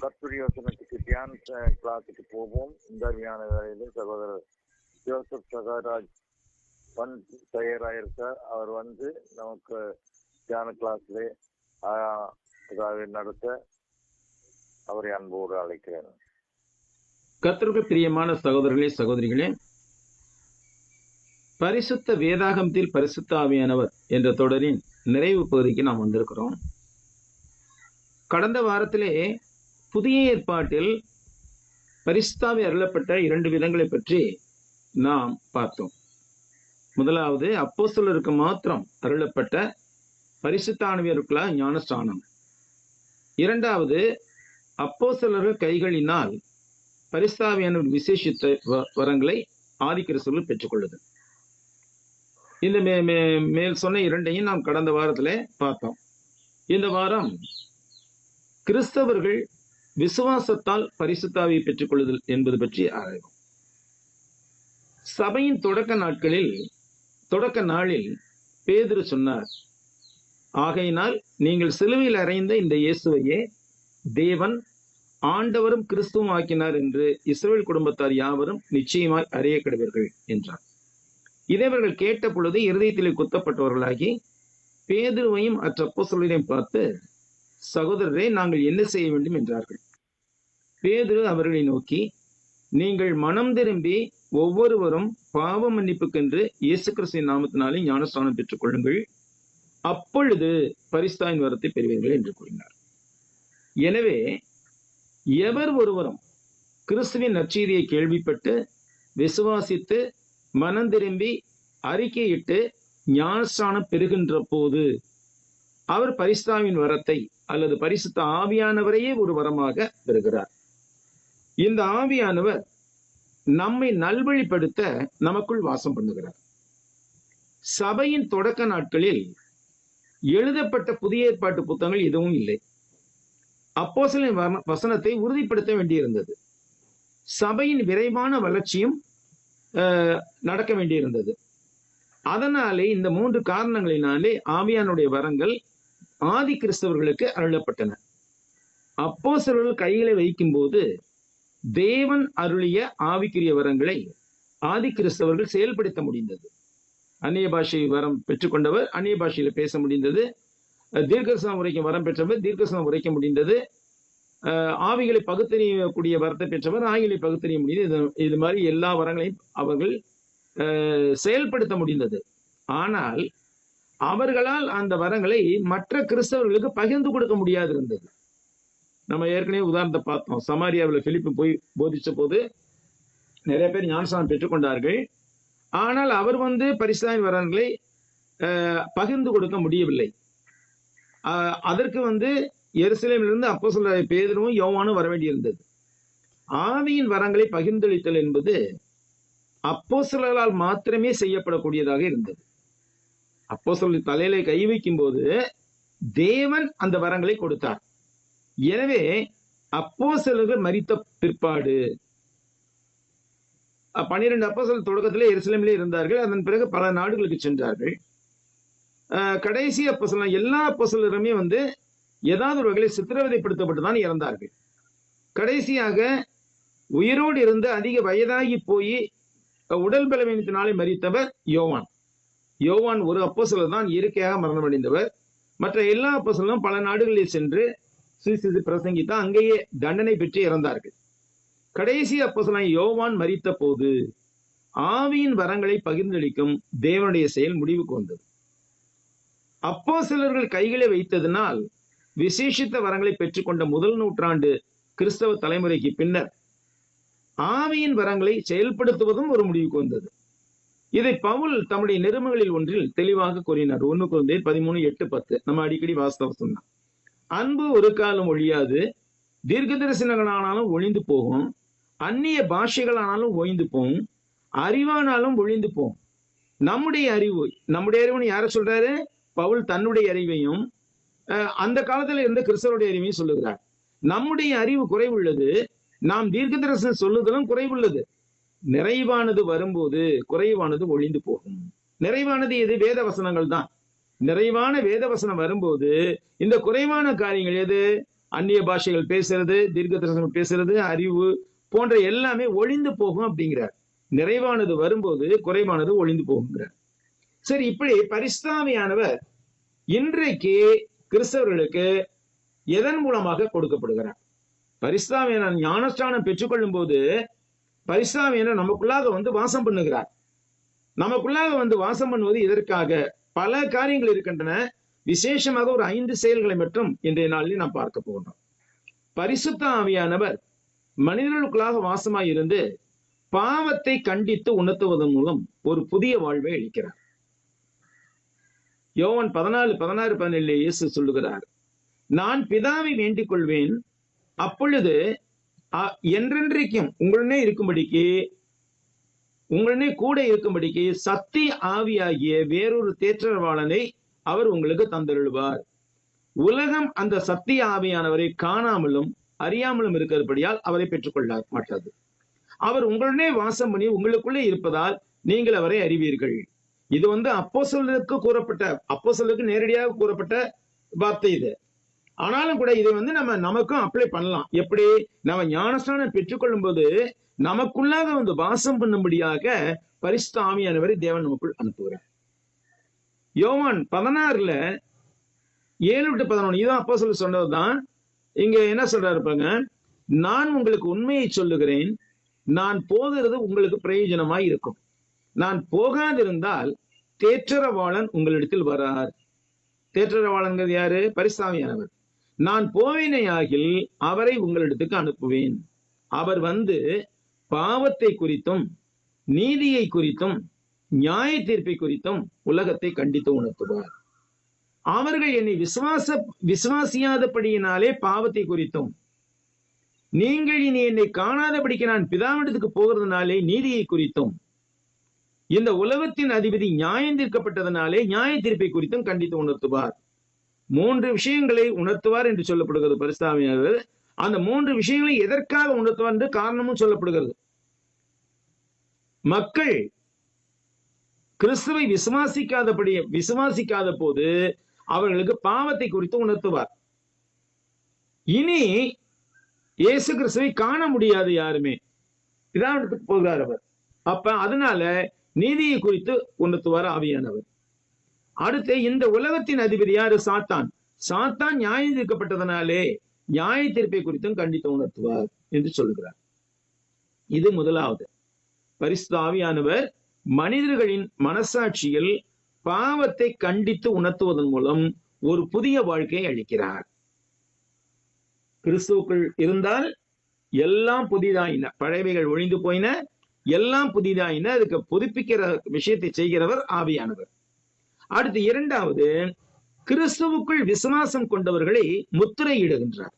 கர்த்தருடைய வசனத்துக்கு தியான கிளாஸுக்கு போவோம். இந்த அருமையான வேலையில் சகோதரர் ஜோசப் சகாராஜ் தயாராயிருக்கார். அவர் நமக்கு தியான கிளாஸ்ல நடத்த அவரை அன்போடு அழைக்கிறேன். கர்த்தருக்கு பிரியமான சகோதரர்களே, சகோதரிகளே, பரிசுத்த வேதாகமத்தில் பரிசுத்த ஆவியானவர் என்ற தொடரின் நிறைவு பகுதிக்கு நாம் வந்திருக்கிறோம். கடந்த வாரத்திலே புதிய ஏற்பாட்டில் பரிசுத்தாவி அருளப்பட்ட 2 விதங்களை பற்றி நாம் பார்த்தோம். முதலாவது, அப்போஸ்தலருக்கு மாத்திரம் அருளப்பட்ட பரிசுத்த ஆவியானவருக்குள்ள ஞானஸ்நானம். இரண்டாவது, அப்போஸ்தலர்கள் கைகளினால் பரிசுத்த ஆவியானவர் விசேஷித்த வரங்களை ஆதிக்கிறிஸ்துவில் பெற்றுக்கொள்ளுது. இந்த மேல் சொன்ன 2ஐயும் நாம் கடந்த வாரத்திலே பார்த்தோம். இந்த வாரம் கிறிஸ்தவர்கள் விசுவாசத்தால் பரிசுத்த ஆவியை பெற்றுக்கொள்ளுதல் என்பது பற்றி ஆராய்வோம். சபையின் தொடக்க நாளில் பேதுரு சொன்னார், ஆகையினால் நீங்கள் சிலுவையில் அறைந்த இந்த இயேசுவையே தேவன் ஆண்டவரும் கிறிஸ்துவும் ஆக்கினார் என்று இஸ்ரவேல் குடும்பத்தார் யாவரும் நிச்சயமாய் அறிய கடவர்கள் என்றார். இதைவர்கள் கேட்ட பொழுது இருதயத்திலே குத்தப்பட்டவர்களாகி பேதுருவையும் அப்போஸ்தலரையும் பார்த்து, சகோதரரே, நாங்கள் என்ன செய்ய வேண்டும் என்றார்கள். பேதுரு அவர்களை நோக்கி, நீங்கள் மனம் திரும்பி ஒவ்வொருவரும் பாவ மன்னிப்புக்கென்று இயேசு கிறிஸ்துவின் நாமத்தினாலே ஞானஸ்நானம் பெற்றுக் கொள்ளுங்கள், அப்பொழுது பரிசுத்தாவின் வரத்தை பெறுவீர்கள் என்று கூறினார். எனவே எவர் ஒருவரும் கிறிஸ்துவின் நற்செய்தியை கேள்விப்பட்டு விசுவாசித்து மனம் திரும்பி அறிக்கையிட்டு ஞானஸ்நானம் பெறுகின்ற போது அவர் பரிசுத்தாவின் வரத்தை அல்லது பரிசுத்த ஆவியானவரையே ஒரு வரமாக பெறுகிறார். இந்த ஆவியானவர் நம்மை நல்வழிப்படுத்த நமக்குள் வாசம் பண்ணுகிறார். சபையின் தொடக்க நாட்களில் எழுதப்பட்ட புதிய ஏற்பாட்டு புத்தகங்கள் எதுவும் இல்லை. அப்போஸ்தலரின் வசனத்தை உறுதிப்படுத்த வேண்டியிருந்தது. சபையின் விரைவான வளர்ச்சியும் நடக்க வேண்டியிருந்தது. அதனாலே இந்த 3 காரணங்களினாலே ஆவியானுடைய வரங்கள் ஆதி கிறிஸ்தவர்களுக்கு அருளப்பட்டன. அப்போஸ்தலர்கள் கைகளை வைக்கும் போது தேவன் அருளிய ஆவிக்குரிய வரங்களை ஆதி கிறிஸ்தவர்கள் செயல்படுத்த முடிந்தது. அந்நிய பாஷை வரம் பெற்றுக்கொண்டவர் அந்நிய பாஷையில பேச முடிந்தது. தீர்க்கதரிசனம் உரைக்கும் வரம் பெற்றவர் தீர்க்கதரிசனம் உரைக்க முடிந்தது. ஆவிகளை பகுத்தறியக்கூடிய வரத்தை பெற்றவர் ஆவிகளை பகுத்தறிய முடிந்தது. இது மாதிரி எல்லா வரங்களையும் அவர்கள் செயல்படுத்த முடிந்தது. ஆனால் அவர்களால் அந்த வரங்களை மற்ற கிறிஸ்தவர்களுக்கு பகிர்ந்து கொடுக்க முடியாது இருந்தது. நம்ம ஏற்கனவே உதாரணத்தை பார்த்தோம். சமாரியாவில் பிலிப்பு போய் போதிச்ச போது நிறைய பேர் ஞானஸ்நானம் பெற்றுக்கொண்டார்கள். ஆனால் அவர் பரிசுத்தாவின் வரங்களை பகிர்ந்து கொடுக்க முடியவில்லை. அதற்கு எருசலேமிலிருந்து அப்போஸ்தலர் பேதுருவும் யோவானும் வர வேண்டியிருந்தது. ஆவியின் வரங்களை பகிர்ந்தளித்தல் என்பது அப்போஸ்தலர்களால் மாத்திரமே செய்யப்படக்கூடியதாக இருந்தது. அப்போஸ்தலர் தலையில கை வைக்கும் போது தேவன் அந்த வரங்களை கொடுத்தார். எனவே அப்போஸ்தலர்கள் மரித்த பிற்பாடு 12 அப்போஸ்தலர் தொடக்கத்திலே எருசலேமிலே இருந்தார்கள். அதன் பிறகு பல நாடுகளுக்கு சென்றார்கள். கடைசி அப்போஸ்தலர் எல்லா அப்போஸ்தலருமே ஏதாவது ஒரு வகையில் சித்திரவதைப்படுத்தப்பட்டு தான் இறந்தார்கள். கடைசியாக உயிரோடு இருந்து அதிக வயதாகி போய் உடல் பலவீனத்தினாலே மரித்தவர் யோவான். யோவான் ஒரு அப்போஸ்தலர் தான் இயற்கையாக மரணமடைந்தவர். மற்ற எல்லா அப்போஸ்தலரும் பல நாடுகளில் சென்று சுவிசேஷத்தை பிரசங்கித்து அங்கேயே தண்டனை பெற்று இறந்தார்கள். கடைசி அப்போஸ்தலன் யோவான் மரித்த போது ஆவியின் வரங்களை பகிர்ந்தளிக்கும் தேவனுடைய செயல் முடிவுக்கு வந்தது. அப்போஸ்தலர்கள் கைகளை வைத்ததினால் விசேஷித்த வரங்களை பெற்றுக்கொண்ட முதல் நூற்றாண்டு கிறிஸ்தவ தலைமுறைக்கு பின்னர் ஆவியின் வரங்களை செயல்படுத்துவதும் ஒரு முடிவுக்கு வந்தது. இதை பவுல் தம்முடைய நிருபங்களில் ஒன்றில் தெளிவாக கூறினார். 1 கொரிந்தியர் 13:8-10 நம்ம அடிக்கடி வாஸ்தவம் சொன்னார். அன்பு ஒரு காலம் ஒழியாது, தீர்க்க தரிசனங்களானாலும் ஒழிந்து போகும், அந்நிய பாஷைகளானாலும் ஒழிந்து போகும், அறிவானாலும் ஒழிந்து போகும். நம்முடைய அறிவுன்னு யார சொல்றாரு? பவுல் தன்னுடைய அறிவையும் அந்த காலத்துல இருந்த கிறிஸ்தவருடைய அறிவையும் சொல்லுகிறார். நம்முடைய அறிவு குறைவுள்ளது, நாம் தீர்க்க தரிசனம் சொல்லுதலும் குறைவுள்ளது. நிறைவானது வரும்போது குறைவானது ஒழிந்து போகும். நிறைவானது எது? வேத வசனங்கள் தான். நிறைவான வேத வசனம் வரும்போது இந்த குறைவான காரியங்கள் எது? அந்நிய பாஷைகள் பேசுறது, தீர்க்க தரிசனம் பேசுறது, அறிவு போன்ற எல்லாமே ஒழிந்து போகும் அப்படிங்கிறார். நிறைவானது வரும்போது குறைவானது ஒழிந்து போகுங்கிறார். சரி, இப்படி பரிசுத்தாவியானவர் இன்றைக்கு கிறிஸ்தவர்களுக்கு எதன் மூலமாக கொடுக்கப்படுகிறார்? பரிசுத்தாவியான ஞானஸ்நானம் பெற்றுக்கொள்ளும் போது பரிசுத்தாவியான நமக்குள்ளாக வந்து வாசம் பண்ணுகிறார். நமக்குள்ளாக வந்து வாசம் பண்ணுவது இதற்காக பல காரியங்கள் இருக்கின்றன. விசேஷமாக ஒரு 5 செயல்களை மட்டும் இன்றைய நாளில் நாம் பார்க்க போகிறோம். பரிசுத்த ஆவியானவர் மனிதர்களுக்குள்ளாக வாசமாய் இருந்து பாவத்தை கண்டித்து உணர்த்துவதன் மூலம் ஒரு புதிய வாழ்வை அளிக்கிறார். யோவான் 14:16-17 இயேசு சொல்லுகிறார், நான் பிதாவை வேண்டிக் கொள்வேன், அப்பொழுது என்றென்றைக்கும் உங்களுடனே கூட இருக்கும்படிக்கு சத்திய ஆவியாகிய வேறொரு தேற்றரவாளனை அவர் உங்களுக்கு தந்தருள்வார். உலகம் அந்த சத்திய ஆவியானவரை காணாமலும் அறியாமலும் இருக்கிறபடியால் அவரை பெற்றுக்கொள்ள மாட்டாது. அவர் உங்களுடனே வாசம் பண்ணி உங்களுக்குள்ளே இருப்பதால் நீங்கள் அவரை அறிவீர்கள். இது வந்து அப்போஸ்தலருக்கு நேரடியாக கூறப்பட்ட வார்த்தை இது. ஆனாலும் கூட இதை வந்து நமக்கும் அப்ளை பண்ணலாம். எப்படி? நம்ம ஞானஸ்நானம் பெற்றுக்கொள்ளும் போது நமக்குள்ளாக வந்து வாசம் பண்ணும்படியாக பரிசுத்த ஆவியானவரை தேவன் நமக்குள் அனுப்புகிறார். யோவான் 16:7-11 இதான் அப்போஸ்தலர் சொன்னதுதான். இங்க என்ன சொல்றாரு பாருங்க, நான் உங்களுக்கு உண்மையை சொல்லுகிறேன், நான் போகிறது உங்களுக்கு பிரயோஜனமாய் இருக்கும். நான் போகாதிருந்தால் தேற்றரவாளன் உங்களிடத்தில் வரார். தேற்றரவாளன்கிறது யாரு? பரிசுத்த ஆவியானவர். நான் போவேனேயாகில் அவரை உங்களிடத்துக்கு அனுப்புவேன். அவர் வந்து பாவத்தை குறித்தும் நீதியை குறித்தும் நியாய தீர்ப்பை குறித்தும் உலகத்தை கண்டித்து உணர்த்துவார். அவர்கள் என்னை விசுவாசியாதபடியினாலே பாவத்தை குறித்தும், நீங்கள் இனி என்னை காணாதபடிக்கு நான் பிதாவிடத்துக்கு போகிறதுனாலே நீதியை குறித்தும், இந்த உலகத்தின் அதிபதி நியாயம் தீர்க்கப்பட்டதனாலே நியாய தீர்ப்பை குறித்தும் கண்டித்து உணர்த்துவார். 3 விஷயங்களை உணர்த்துவார் என்று சொல்லப்படுகிறது பரிசுத்த ஆவியானவர். அந்த 3 விஷயங்களை எதற்காக உணர்த்துவார் என்று காரணமும் சொல்லப்படுகிறது. மக்கள் கிறிஸ்துவை விசுவாசிக்காத போது அவர்களுக்கு பாவத்தை குறித்து உணர்த்துவார். இனி இயேசு கிறிஸ்துவை காண முடியாது யாருமே, பிதாவிடத்துக்கு போகிறார் அவர். அப்ப அதனால நீதியை குறித்து உணர்த்துவார் ஆவியானவர். அடுத்து இந்த உலகத்தின் அதிபதி யாரு? சாத்தான் நியாயம் தீர்க்கப்பட்டதனாலே நியாய தீர்ப்பை குறித்தும் கண்டித்து உணர்த்துவார் என்று சொல்லுகிறார். இது முதலாவது. பரிசுத்த ஆவியானவர் மனிதர்களின் மனசாட்சியில் பாவத்தை கண்டித்து உணர்த்துவதன் மூலம் ஒரு புதிய வாழ்க்கையை அளிக்கிறார். கிறிஸ்துவுக்குள் இருந்தால் எல்லாம் புதிதாயின, பழையவைகள் ஒழிந்து போயின, எல்லாம் புதிதாயின. அதுக்கு புதுப்பிக்கிற விஷயத்தை செய்கிறவர் ஆவியானவர். அடுத்து இரண்டாவது, கிறிஸ்துவுக்குள் விசுவாசம் கொண்டவர்களை முத்திரையிடுகின்றார்.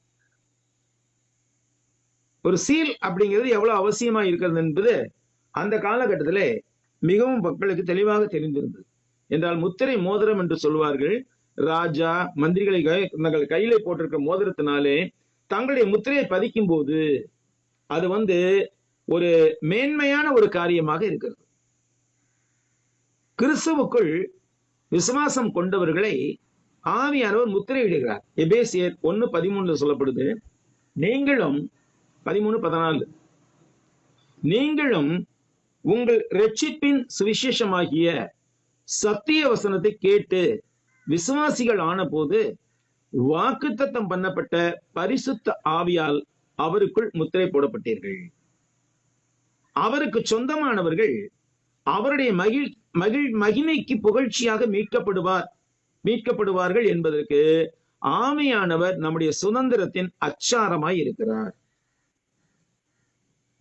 ஒரு சீல் அப்படிங்கிறது எவ்வளவு அவசியமா இருக்கிறது என்பது அந்த காலகட்டத்திலே மிகவும் மக்களுக்கு தெளிவாக தெரிந்திருந்தது. என்றால் முத்திரை மோதிரம் என்று சொல்வார்கள். ராஜா மந்திரிகளை தங்கள் கையிலே போட்டிருக்க மோதிரத்தினாலே தங்களுடைய முத்திரையை பதிக்கும் போது அது வந்து ஒரு மேன்மையான ஒரு காரியமாக இருக்கிறது. கிறிஸ்துவுக்குள் விசுவாசம் கொண்டவர்களை ஆவியானவர் முத்திரையிடுகிறார். எபேசியர் 1:13 சொல்லப்படுது, நீங்களும் 13:14 நீங்களும் உங்கள் இரட்சிப்பின் சுவிசேஷமாகிய சத்திய வசனத்தை கேட்டு விசுவாசிகள் ஆன போது வாக்குத்தத்தம் பண்ணப்பட்ட பரிசுத்த ஆவியால் அவருக்குள் முத்திரை போடப்பட்டீர்கள். அவருக்கு சொந்தமானவர்கள் அவருடைய மகிமைக்கு புகழ்ச்சியாக மீட்கப்படுவார்கள் என்பதற்கு ஆவியானவர் நம்முடைய சுதந்திரத்தின் அச்சாரமாய் இருக்கிறார்.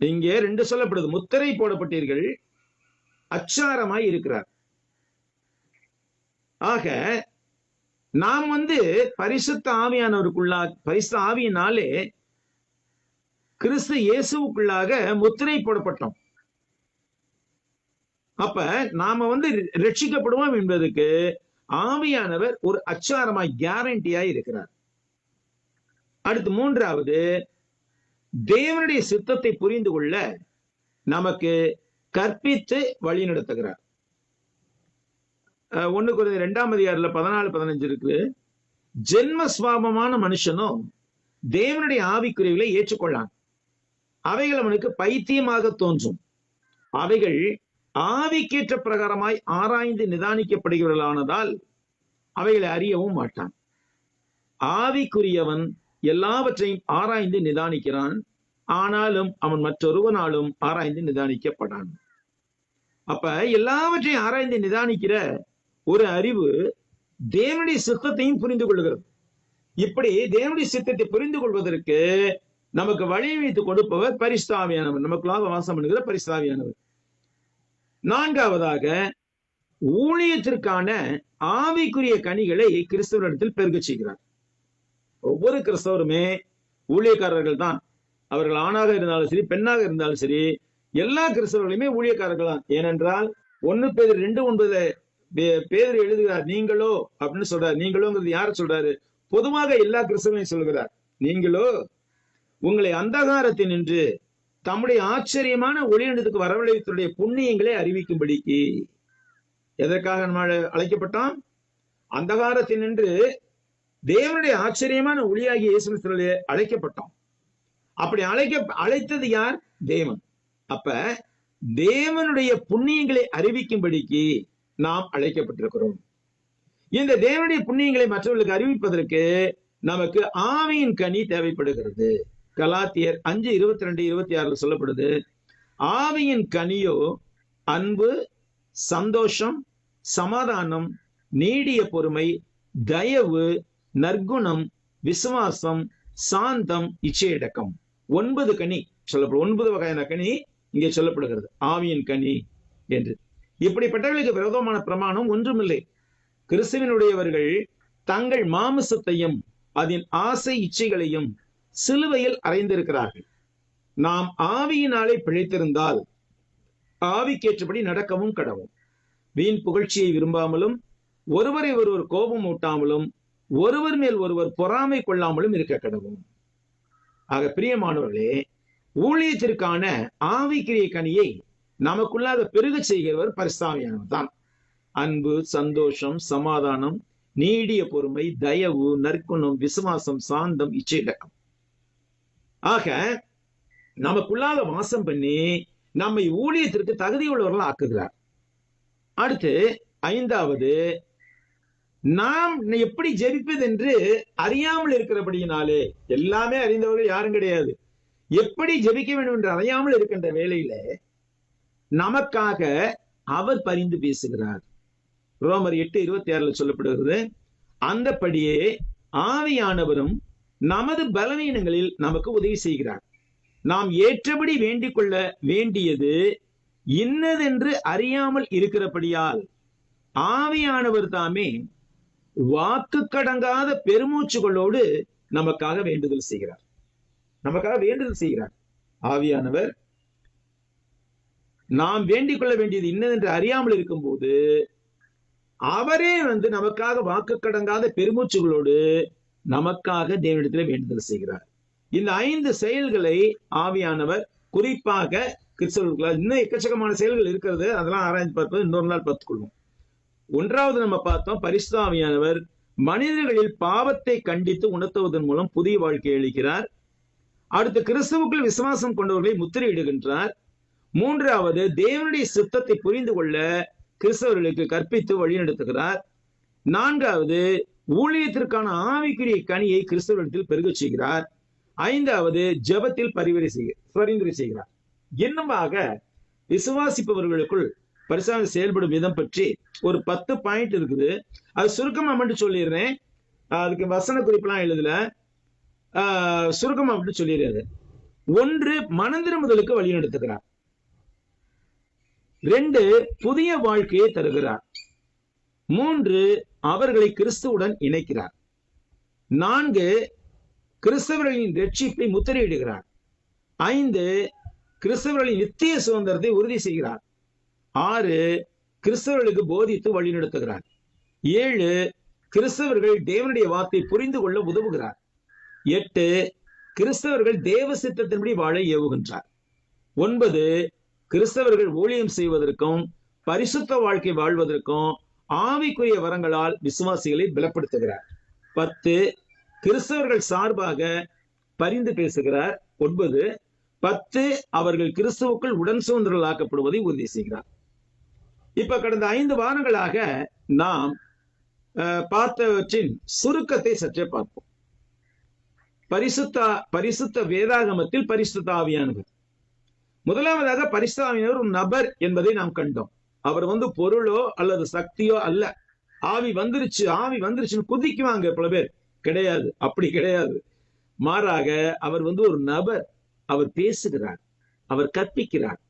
இங்கே 2 சொல்லப்படுது, முத்திரை போடப்பட்டீர்கள், அச்சாரமாய் இருக்கிறார். ஆக நாம் வந்து பரிசுத்த ஆவியினாலே கிறிஸ்து இயேசுவுக்குள்ளாக முத்திரை போடப்பட்டோம். அப்ப நாம வந்து ரட்சிக்கப்படுவோம் என்பதற்கு ஆவியானவர் ஒரு அச்சாரமாய் கேரண்டியாய் இருக்கிறார். அடுத்து மூன்றாவது, தேவனுடைய சித்தத்தை புரிந்து கொள்ள நமக்கு கற்பித்து வழி நடத்துகிறார். 1 கொரிந்தியர் 2 14-15 இருக்கு. ஜென்ம சுவாபமான மனுஷனும் தேவனுடைய ஆவிக்குரியவர்களை ஏற்றுக்கொள்ளான். அவைகள் அவனுக்கு பைத்தியமாக தோன்றும். அவைகள் ஆவிக்கேற்ற பிரகாரமாய் ஆராய்ந்து நிதானிக்கப்படுகிறவர்களானதால் அவைகளை அறியவும் மாட்டான். ஆவிக்குரியவன் எல்லாவற்றையும் ஆராய்ந்து நிதானிக்கிறான், ஆனாலும் அவன் மற்றொருவனாலும் ஆராய்ந்து நிதானிக்கப்படான். அப்ப எல்லாவற்றையும் ஆராய்ந்து நிதானிக்கிற ஒரு அறிவு தேவனுடைய சித்தத்தையும் புரிந்து கொள்கிறது. இப்படி தேவனுடைய சித்தத்தை புரிந்து கொள்வதற்கு நமக்கு வழிவகுத்து கொடுப்பவர் பரிசுத்த ஆவியானவர், நமக்குள்ளாக வாசம் பண்ணுகிற பரிசுத்த ஆவியானவர். நான்காவதாக, ஊழியத்திற்கான ஆவிக்குரிய கனிகளை கிறிஸ்தவரிடத்தில் பெருக செய்கிறார். ஒவ்வொரு கிறிஸ்தவருமே ஊழியக்காரர்கள் தான். அவர்கள் ஆணாக இருந்தாலும் சரி, பெண்ணாக இருந்தாலும் சரி, எல்லா கிறிஸ்தவர்களுமே ஊழியக்காரர்கள் தான். ஏனென்றால் 1 பேதுரு 2:9 பேதுரு எழுதுகிறார், நீங்களோ அப்படின்னு சொல்றாரு. நீங்களோங்கிறது யார சொல்றாரு? பொதுவாக எல்லா கிறிஸ்தவர்களையும் சொல்கிறார். நீங்களோ உங்களை அந்தகாரத்தில் நின்று தம்முடைய ஆச்சரியமான ஒளியிடத்துக்கு வரவழைத்துடைய புண்ணியங்களை அறிவிக்கும்படிக்கு. எதற்காக நம்ம அழைக்கப்பட்டோம்? அந்தகாரத்தில் நின்று தேவனுடைய ஆச்சரியமான ஒளியாகிய இயேசு கிறிஸ்துவிலே அழைக்கப்பட்டோம். அப்படி அழைத்தது யார்? தேவன். அப்ப தேவனுடைய புண்ணியங்களை அறிவிக்கும்படிக்கு நாம் அழைக்கப்பட்டிருக்கிறோம். இந்த தேவனுடைய புண்ணியங்களை மற்றவர்களுக்கு அறிவிப்பதற்கு நமக்கு ஆவியின் கனி தேவைப்படுகிறது. கலாத்தியர் 5:22-26 சொல்லப்படுது, ஆவியின் கனியோ அன்பு, சந்தோஷம், சமாதானம், நீடிய பொறுமை, தயவு, நற்குணம், விசுவாசம், சாந்தம், இச்சையடக்கம். 9 கனி சொல்லப்படும். 9 வகையான கனி இங்கே சொல்லப்படுகிறது, ஆவியின் கனி என்று. இப்படிப்பட்டவர்களுக்கு விரோதமான பிரமாணம் ஒன்றுமில்லை. கிறிஸ்துவினுடையவர்கள் தங்கள் மாமிசத்தையும் அதன் ஆசை இச்சைகளையும் சிலுவையில் அறைந்திருக்கிறார்கள். நாம் ஆவியினாலே பிழைத்திருந்தால் ஆவிக்கேற்றபடி நடக்கவும் கடவும். வீண் புகழ்ச்சியை விரும்பாமலும், ஒருவரை ஒருவர் கோபம் ஊட்டாமலும், ஒருவர் மேல் ஒருவர் பொறாமை கொள்ளாமலும் இருக்க கடவும். ஆக பிரியமானவர்களே, ஊழியத்திற்கான ஆவிக்குரிய கனியை நமக்குள்ளாக பெருக செய்கிறவர் பரிசுத்த ஆவியானவர் தான். அன்பு, சந்தோஷம், சமாதானம், நீடிய பொறுமை, தயவு, நற்குணம், விசுவாசம், சாந்தம், இச்சையடக்கம். ஆக நமக்குள்ளாக வாசம் பண்ணி நம்மை ஊழியத்திற்கு தகுதியுள்ளவர்கள் ஆக்குகிறார். அடுத்து 5வது, நாம் எப்படி ஜெபிப்பது என்று அறியாமல் இருக்கிறபடியினாலே, எல்லாமே அறிந்தவர்கள் யாரும் கிடையாது, எப்படி ஜெபிக்க வேண்டும் என்று அறியாமல் இருக்கின்ற வேளையில நமக்காக அவர் பரிந்து பேசுகிறார். ரோமர் 8:26 சொல்லப்படுகிறது, அந்தபடியே ஆவியானவரும் நமது பலவீனங்களில் நமக்கு உதவி செய்கிறார். நாம் ஏற்றபடி வேண்டிக் கொள்ள வேண்டியது இன்னதென்று அறியாமல் இருக்கிறபடியால் ஆவியானவர் தாமே வாக்கு கடங்காத பெருமூச்சுகளோடு நமக்காக வேண்டுதல் செய்கிறார். நமக்காக வேண்டுதல் செய்கிறார். ஆவியானவர் நாம் வேண்டிக் கொள்ள வேண்டியது இன்னதென்று அறியாமல் இருக்கும் போது அவரே நமக்காக வாக்கு கடங்காத பெருமூச்சுகளோடு நமக்காக தேவனிடத்தில் வேண்டுதல் செய்கிறார். இந்த 5 செயல்களை ஆவியானவர் குறிப்பாக கிறிஸ்தவர்களுக்கு, இன்னும் எக்கச்சக்கமான செயல்கள் இருக்கிறது, அதெல்லாம் ஆராய்ந்து பார்ப்பது இன்னொரு நாள் பார்த்துக்கொள்வோம். 1வது நம்ம பார்த்தோம், பரிசுத்த ஆவியானவர் மனிதர்களில் பாவத்தை கண்டித்து உணர்த்துவதன் மூலம் புதிய வாழ்க்கை அளிக்கிறார். அடுத்து கிறிஸ்துவுக்குள் விசுவாசம் கொண்டவர்களை முத்திரையிடுகின்றார். 3வது, தேவனுடைய சித்தத்தை புரிந்து கொள்ள கிறிஸ்தவர்களுக்கு கற்பித்து வழிநடத்துகிறார். 4வது, ஊழியத்திற்கான ஆவிக்குரிய கனியை கிறிஸ்தவர்களிடத்தில் பெருக செய்கிறார். 5வது, ஜெபத்தில் பரிந்துரை செய்கிறார். இன்னுமாக விசுவாசிப்பவர்களுக்குள் பரிசுத்த செயல்படும் விதம் பற்றி ஒரு 10 பாயிண்ட் இருக்குது. அது சுருக்கமா மட்டும் சொல்லிடுறேன், அதுக்கு வசன குறிப்பெல்லாம் எழுதல, சுருக்கமா மட்டும் சொல்லிடுறது. 1, மனந்திரும்புதலுக்கு வழி நடத்துகிறார். 2, புதிய வாழ்க்கையை தருகிறார். 3, அவர்களை கிறிஸ்துவுடன் இணைக்கிறார். 4, கிறிஸ்தவர்களின் ரட்சிப்பை முத்திரையிடுகிறார். 5, கிறிஸ்தவர்களின் நித்திய சுதந்திரத்தை உறுதி செய்கிறார். 6, கிறிஸ்தவர்களுக்கு போதித்து வழிநடத்துகிறார். 7, கிறிஸ்தவர்கள் தேவனுடைய வார்த்தை புரிந்து கொள்ள உதவுகிறார். 8, கிறிஸ்தவர்கள் தேவ சித்தத்தின்படி வாழ ஏவுகின்றார். 9, கிறிஸ்தவர்கள் ஊழியம் செய்வதற்கும் பரிசுத்த வாழ்க்கை வாழ்வதற்கும் ஆவிக்குரிய வரங்களால் விசுவாசிகளை பலப்படுத்துகிறார். 10, கிறிஸ்தவர்கள் சார்பாக பரிந்து பேசுகிறார். 9, 10 அவர்கள் கிறிஸ்துவுக்குள் உடன் சுதந்திரர்களாக்கப்படுவதை உறுதி செய்கிறார். இப்ப கடந்த 5 வாரங்களாக நாம் பார்த்தவற்றின் சுருக்கத்தை சற்றே பார்ப்போம். பரிசுத்த வேதாகமத்தில் பரிசுத்த ஆவியானவர். முதலாவதாக பரிசுத்த ஆவியானவர் ஒரு நபர் என்பதை நாம் கண்டோம். அவர் பொருளோ அல்லது சக்தியோ அல்ல. ஆவி வந்துருச்சுன்னு குதிக்குவாங்க பல பேர். கிடையாது, அப்படி கிடையாது. மாறாக அவர் ஒரு நபர். அவர் பேசுகிறார், அவர் கற்பிக்கிறார்.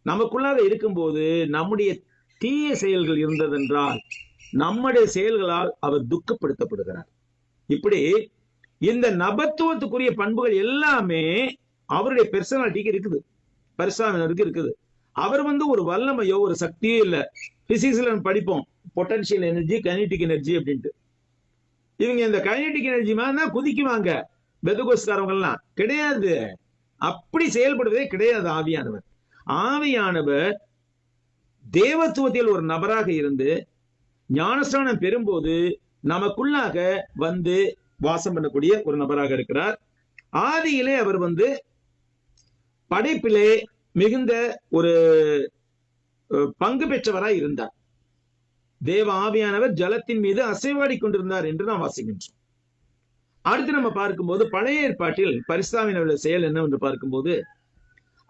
நமக்குள்ளாக இருக்கும்போது நம்முடைய தீய செயல்கள் இருந்ததென்றால் நம்முடைய செயல்களால் அவர் துக்கப்படுத்தப்படுகிறார். இப்படி இந்த நபத்துவத்துக்குரிய பண்புகள் எல்லாமே அவருடைய பெர்சனாலிட்டிக்கு இருக்குது, பரிசுத்தருக்கு இருக்குது. அவர் ஒரு வல்லமையோ ஒரு சக்தியோ இல்லை. பிசிக்ஸ்ல படிப்போம் பொட்டன்ஷியல் எனர்ஜி, கைனடிக் எனர்ஜி அப்படின்ட்டு. இவங்க இந்த கைனடிக் எனர்ஜி மாதிரி குதிக்குவாங்க பெந்தகோஸ்காரவங்க எல்லாம். கிடையாது, அப்படி செயல்படுவதே கிடையாது. ஆவியானவர் தேவத்துவத்தில் ஒரு நபராக இருந்து ஞானஸ்நானம் பெறும்போது நமக்குள்ளாக வாசம் பண்ணக்கூடிய ஒரு நபராக இருக்கிறார். ஆதியிலே அவர் படைப்பிலே மிகுந்த ஒரு பங்கு பெற்றவராய் இருந்தார். தேவ ஆவியானவர் ஜலத்தின் மீது அசைவாடி கொண்டிருந்தார் என்று நாம் வாசிக்கின்றோம். அடுத்து நம்ம பார்க்கும்போது பழைய ஏற்பாட்டில் பரிசுத்தாவியானவருடைய செயல் என்னவென்று பார்க்கும்போது,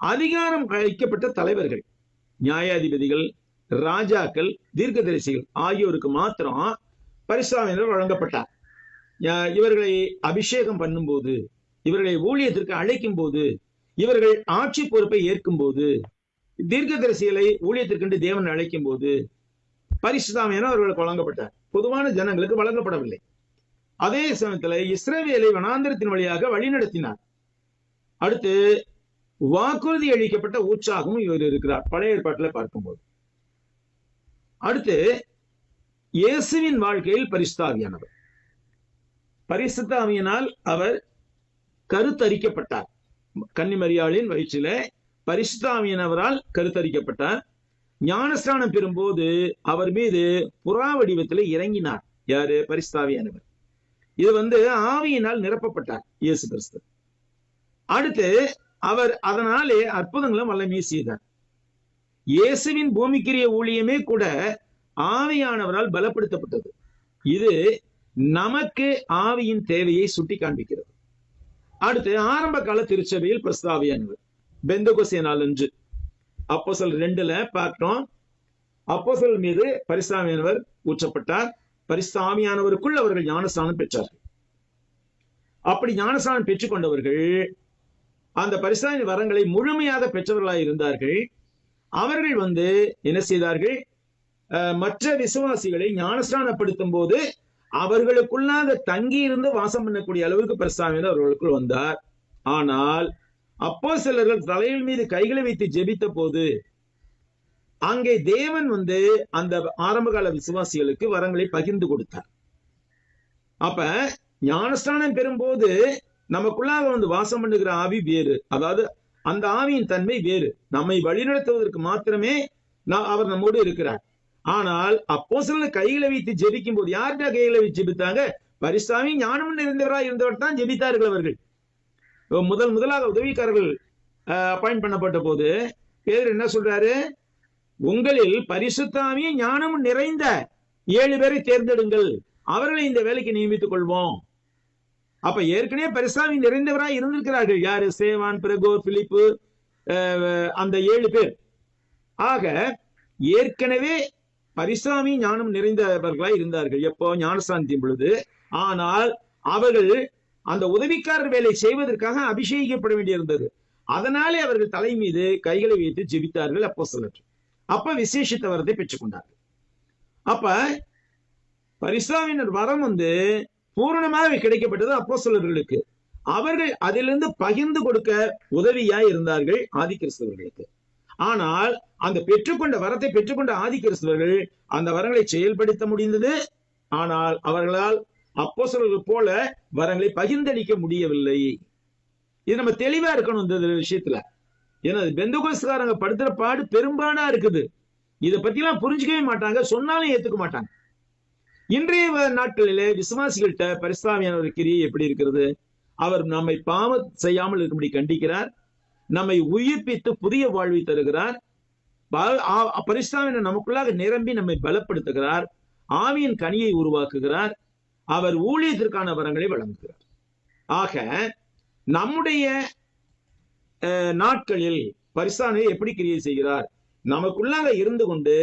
அதிகாரம் அளிக்கப்பட்ட தலைவர்கள், நியாயாதிபதிகள், ராஜாக்கள், தீர்க்கதரிசிகள் ஆகியோருக்கு மாத்திரம் பரிசுத்தாவியானவர் வழங்கப்பட்டார். இவர்களை அபிஷேகம் பண்ணும்போது, இவர்களை ஊழியத்திற்கு அழைக்கும் போது, இவர்கள் ஆட்சி பொறுப்பை ஏற்கும் போது, தீர்க்கதரிசிகளை ஊழியத்திற்கு தேவன் அழைக்கும் போது பரிசுத்தாவியானவர் அவர்களுக்கு வழங்கப்பட்டார். பொதுவான ஜனங்களுக்கு வழங்கப்படவில்லை. அதே சமயத்தில் இஸ்ரவேலை வனாந்திரத்தின் வழியாக வழிநடத்தினார். அடுத்து வாக்குறுதி அளிக்கப்பட்ட உற்சாகம் இவர் இருக்கிறார் பழைய ஏற்பாட்டில் பார்க்கும்போது. அடுத்து இயேசுவின் வாழ்க்கையில் பரிசுத்தாவியானவர். பரிசுத்த ஆவியினால் அவர் கருத்தரிக்கப்பட்டார். கன்னிமரியாளின் வயிற்றில பரிசுத்த ஆவியானவரால் கருத்தரிக்கப்பட்டார். ஞானஸ்நானம் பெறும்போது அவர் மீது புறா வடிவத்தில் இறங்கினார். யாரு? பரிசுத்த ஆவியானவர். இது ஆவியினால் நிரப்பப்பட்டார் இயேசு கிறிஸ்து. அடுத்து அவர் அதனாலே அற்புதங்களும் வல்லமையை செய்தார். இயேசுவின் பூமிக்குரிய ஊழியமே கூட ஆவியானவரால் பலப்படுத்தப்பட்டது. இது நமக்கு ஆவியின் தேவையை சுட்டி காண்பிக்கிறது. அடுத்து ஆரம்ப கால திருச்சபையில் பரிசுத்த ஆவியானவர் பெந்தகோஸ்தே நாளன்று அப்போஸ்தலர் 2ல பார்த்தோம். அப்போஸ்தலர் மீது பரிசுத்த ஆவியானவர் ஊற்றப்பட்டார். பரிசுத்த ஆவியானவருக்குள் அவர்கள் ஞானஸ்நானம் பெற்றார்கள். அப்படி ஞானஸ்நானம் பெற்றுக் கொண்டவர்கள் அந்த பரிசுத்த வரங்களை முழுமையாக பெற்றவர்களாக இருந்தார்கள். அவர்கள் என்ன செய்தார்கள்? மற்ற விசுவாசிகளை ஞானஸ்நானப்படுத்தும் போது அவர்களுக்குள்ளாக தங்கி இருந்து வாசம் பண்ணக்கூடிய அளவுக்கு பரிசுத்த ஆவியானவர் அவர்களுக்குள் வந்தார். ஆனால் அப்போஸ்தலர்கள் தலையில் மீது கைகளை வைத்து ஜெபித்த போது அங்கே தேவன் அந்த ஆரம்பகால விசுவாசிகளுக்கு வரங்களை பகிர்ந்து கொடுத்தார். அப்ப ஞானஸ்நானம் பெறும்போது நமக்குள்ளாக வாசம் பண்ணுகிற ஆவி வேறு, அதாவது அந்த ஆவியின் தன்மை வேறு. நம்மை வழிநடத்துவதற்கு மாத்திரமே அவர் நம்மோடு இருக்கிறார். ஆனால் அப்போஸ்தலர்கள் கைகளை வைத்து ஜெபிக்கும் போது யார்கிட்ட கைகளை வைத்து ஜெபித்தாங்க? பரிசுத்த ஆவி ஞானம் நிறைந்தவராக இருந்தவர் தான் ஜெபித்தார்கள். அவர்கள் முதலாக உதவிக்காரர்கள் அப்பாயிண்ட் பண்ணப்பட்ட போது பேதுரு என்ன சொல்றாரு? உங்களில் பரிசுத்த ஆவி ஞானம் நிறைந்த 7 பேரை தேர்ந்தெடுங்கள், அவர்களை இந்த வேலைக்கு நியமித்துக் கொள்வோம். அப்ப ஏற்கனவே பரிசுத்த ஆவி நிறைந்தவராய் இருந்திருக்கிறார்கள். யாரு? சேவான், பிரகோர், பிலிப்பு, அந்த 7 பேர். ஆக ஏற்கனவே பரிசுத்த ஆவி ஞானம் நிறைந்தவர்களாய் இருந்தார்கள். எப்போ? ஞானஸ்நானத்தின் பொழுது. ஆனால் அவர்கள் அந்த உதவிக்காரர் வேலை செய்வதற்காக அபிஷேகிக்கப்பட வேண்டியிருந்தது. அதனாலே அவர்கள் தலை மீது கைகளை வைத்து ஜெபித்தார்கள் அப்போஸ்தலர். அப்ப விசேஷித்த வரத்தை பெற்றுக் கொண்டார்கள். அப்ப பரிசுத்த ஆவியின் வரம் பூரணமாக கிடைக்கப்பட்டது அப்போஸ்தலர்களுக்கு. அவர்கள் அதிலிருந்து பகிர்ந்து கொடுக்க உதவியாய் இருந்தார்கள் ஆதி கிறிஸ்தவர்களுக்கு. ஆனால் அந்த பெற்றுக்கொண்ட வரத்தை பெற்றுக்கொண்ட ஆதி கிறிஸ்தவர்கள் அந்த வரங்களை செயல்படுத்த முடிந்தது. ஆனால் அவர்களால் அப்போஸ்தலர்கள் போல வரங்களை பகிர்ந்தளிக்க முடியவில்லை. இது நம்ம தெளிவா இருக்கணும் இந்த விஷயத்துல. ஏன்னா பெந்தகோஸ்தேக்காரங்க படுத்துற பாடு பெரும்பாடா இருக்குது. இதை பத்தி எல்லாம் புரிஞ்சுக்கவே மாட்டாங்க, சொன்னாலும் ஏத்துக்க மாட்டாங்க. இன்றைய நாட்களிலே விசுவாசிகள்கிட்ட பரிசுத்த ஆவியானவர் கிரியை எப்படி இருக்கிறது? அவர் நம்மை பாவம் செய்யாமல் இருக்கும்படி கண்டிக்கிறார். நம்மை உயிர்ப்பித்து புதிய வாழ்வை தருகிறார். பரிசுத்தாவின் நமக்குள்ளாக நிரம்பி நம்மை பலப்படுத்துகிறார். ஆவியின் கனியை உருவாக்குகிறார். அவர் ஊழியத்திற்கான வரங்களை வழங்குகிறார். ஆக நம்முடைய நாட்களில் பரிசுத்தாவியை எப்படி கிரியை செய்கிறார்? நமக்குள்ளாக இருந்து கொண்டு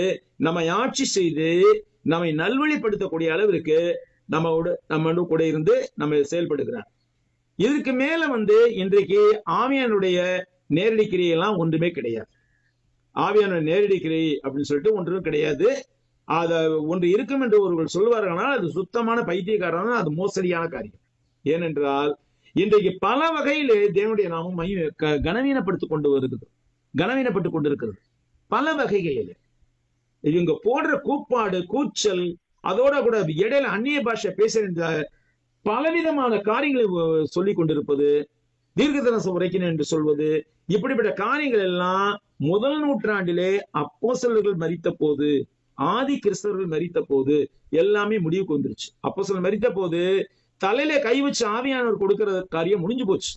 நம்மை ஆட்சி செய்து நம்மை நல்வழிப்படுத்தக்கூடிய அளவிற்கு நம்ம கூட இருந்து நம்ம செயல்படுகிறார். இதற்கு மேல இன்றைக்கு ஆவியானுடைய நேரடி கிரியெல்லாம் ஒன்றுமே கிடையாது. ஆவியான நேரடி கிரியை அப்படின்னு சொல்லிட்டு ஒன்றும் கிடையாது. அத ஒன்று இருக்கும் என்று ஒருவர் சொல்வார்கள், அது சுத்தமான பைத்தியக்காரன், அது மோசடியான காரியம். ஏனென்றால் இன்றைக்கு பல வகையிலே தேவனுடைய நாமம் கனவீனப்பட்டு கொண்டிருக்கிறது. பல வகைகளில் இவங்க போடுற கூப்பாடு, கூச்சல், அதோட கூட இடையில அந்நிய பாஷை பேசுகின்ற பலவிதமான காரியங்களை சொல்லிக் கொண்டிருப்பது, தீர்க்கதரிசனம் உரைக்கணும் என்று சொல்வது, இப்படிப்பட்ட காரியங்கள் எல்லாம் முதல் நூற்றாண்டிலே அப்போஸ்தலர்கள் மரித்த போது, ஆதி கிறிஸ்தவர்கள் மரித்த போது எல்லாமே முடிவுக்கு வந்துருச்சு. அப்போஸ்தலர் மரித்த போது தலையில கை வச்சு ஆவியானவர் கொடுக்கிற காரியம் முடிஞ்சு போச்சு.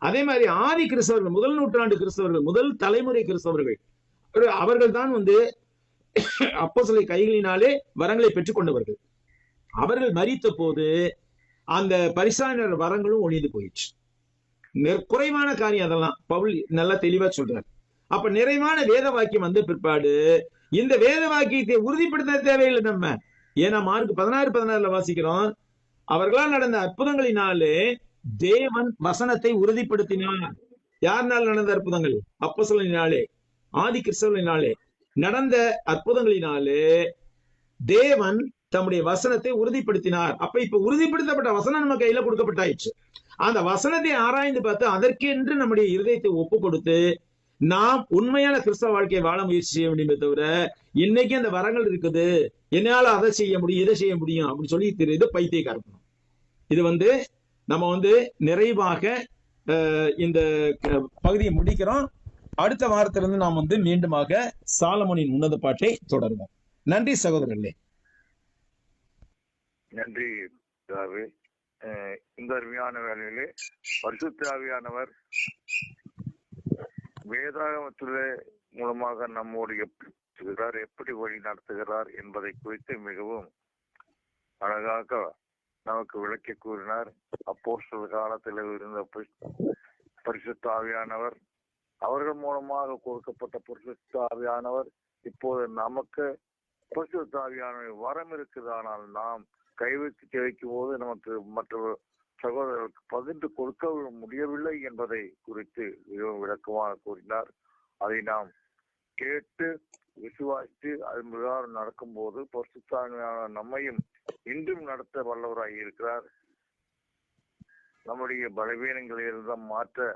அதே மாதிரி ஆதி கிறிஸ்தவர்கள், முதல் நூற்றாண்டு கிறிஸ்தவர்கள், முதல் தலைமுறை கிறிஸ்தவர்கள், அவர்கள் தான் அப்போஸ்தலர் கைகளினாலே வரங்களை பெற்றுக் கொண்டவர்கள். அவர்கள் மரித்த போது அந்த பரிசாயினர் வரங்களும் ஒழிந்து போயிடுச்சு. குறைவான காரியம் அதெல்லாம் பவுல் நல்லா தெளிவா சொல்றார். அப்ப நிறைவான வேத வாக்கியம் வந்த பிற்பாடு இந்த வேத வாக்கியத்தை உறுதிப்படுத்த தேவையில்லை நம்ம. ஏன்னா மார்க் 16:16 வாசிக்கிறோம், அவர்களால் நடந்த அற்புதங்களினாலே தேவன் வசனத்தை உறுதிப்படுத்தினார். யாருனால் நடந்த அற்புதங்கள்? அப்போஸ்தலரினாலே, ஆதி கிறிஸ்தவர்களினாலே நடந்த அற்புதங்களினாலே தேவன் தம்முடைய வசனத்தை உறுதிப்படுத்தினார். அப்ப இப்ப உறுதிப்படுத்தப்பட்ட வசனம் நம்ம கையில கொடுக்கப்பட்டாயிடுச்சு. அந்த வசனத்தை ஆராய்ந்து பார்த்து அதற்கென்று நம்முடைய இருதயத்தை ஒப்பு கொடுத்து நாம் உண்மையான கிறிஸ்தவ வாழ்க்கையை வாழ முயற்சி செய்ய முடியுமே தவிர, இன்னைக்கு அந்த வரங்கள் இருக்குது, என்னால அதை செய்ய முடியும், இதை செய்ய முடியும் அப்படின்னு சொல்லி இது பைத்தியக்காரத்தனம். இது நம்ம நிறைவாக இந்த பகுதியை முடிக்கிறோம். அடுத்த வாரத்திலிருந்து நாம் மீண்டுமாக சாலமோனின் உன்னத பாட்டை தொடருவோம். நன்றி சகோதரர்களே. நன்றி. இந்த அருமையான வேலையிலே பரிசுத்த ஆவியானவர் வேதாகமத்திலே மூலமாக நம்மோடு எப்படி வழி நடத்துகிறார் என்பதை குறித்து மிகவும் அழகாக நமக்கு விளக்கி கூறினார். அப்போஸ்தலர் காலத்தில் இருந்த பரிசுத்த ஆவியானவர், அவர்கள் மூலமாக கொடுக்கப்பட்ட பரிசுத்த ஆவியானவர் இப்போது நமக்கு பரிசுத்த ஆவியானவர் வரம் இருக்குது. ஆனால் நாம் கைவிட்டு ஜெயிக்கும் போது நமக்கு மற்ற சகோதரர்களுக்கு பகிர்ந்து கொடுக்க முடியவில்லை என்பதை குறித்து மிகவும் விளக்கமாக கூறினார். அதை நாம் கேட்டு விசுவாசித்து அதன் பிரகாரம் நடக்கும் போது பரிசுத்த ஆவியானவர் நம்மையும் இன்றும் நடத்த வல்லவராக இருக்கிறார். நம்முடைய பலவீனங்களிலிருந்து மாற்ற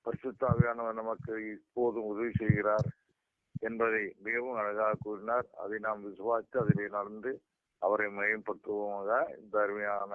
பரிசுத்த ஆவியானவர் நமக்கு இப்போதும் உதவி செய்கிறார் என்பதை மிகவும் அழகாக கூறினார். அதை நாம் விசுவாசித்து அதிலே நடந்து அவரை மேம்படுத்துவோமாக இந்த அருமையான